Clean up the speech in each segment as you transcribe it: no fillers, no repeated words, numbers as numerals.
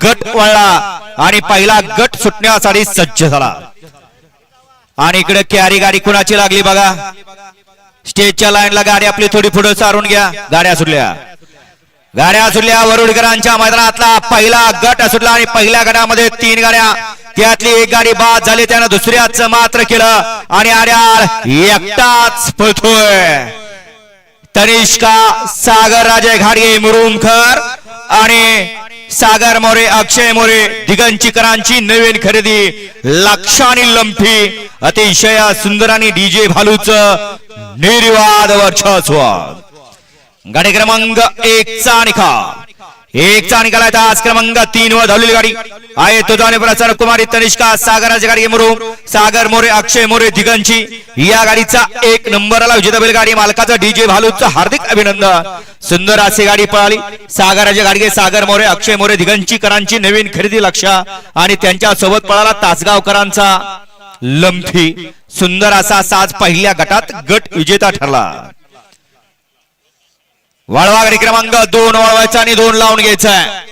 गट वळला आणि पहिला गट सुटण्यासाठी सज्ज झाला। आणि इकडे कॅरी गाडी कुणाची लागली बघा। स्टेजच्या लाईनला गाडी आपली थोडी पुढे सारून घ्या। गाड्या सुटल्या वरुडकरांच्या मैदानातला पहिला गट सुटला आणि पहिल्या गटामध्ये 3 गाड्या, त्यातली एक गाडी बाद झाली, त्यानं दुसऱ्याच मात्र केलं आणि आड्याळ एकटाच पळतोय। तनिष्का सागर राजे घाडगे मुरुमकर आणि सागर मोरे अक्षय मोरे दिगंचीकरांची नवीन खरेदी लक्षानी लंफी अतिशय सुंदर आणि डीजे भालूच निर्वाद वर्चस्व। गाडी क्रमांक 1 चा निकाल आहे। आज क्रमांक 3 वर धावलेली गाडी आहे तो जाणे प्रसार कुमारी तनिष्का सागराची गाडी मुरुम सागर मोरे अक्षय मोरे दिगंची या गाडीचा 1 नंबरला विजेता बैलगाडी मालकाचा डीजे भालूचं हार्दिक अभिनंदन। सुंदर अशी गाडी पळाली। सागराची गाडी सागर मोरे अक्षय मोरे दिगंचीकरांची नवीन खरेदी लक्षा आणि त्यांच्या सोबत पळाला तासगावकरांचा लंफी। सुंदर असा साज पहिल्या गटात गट विजेता ठरला। वळवा गाडी क्रमांक 2 वळवायचा आणि 2 लावून घ्यायचा आहे।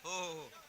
हो हो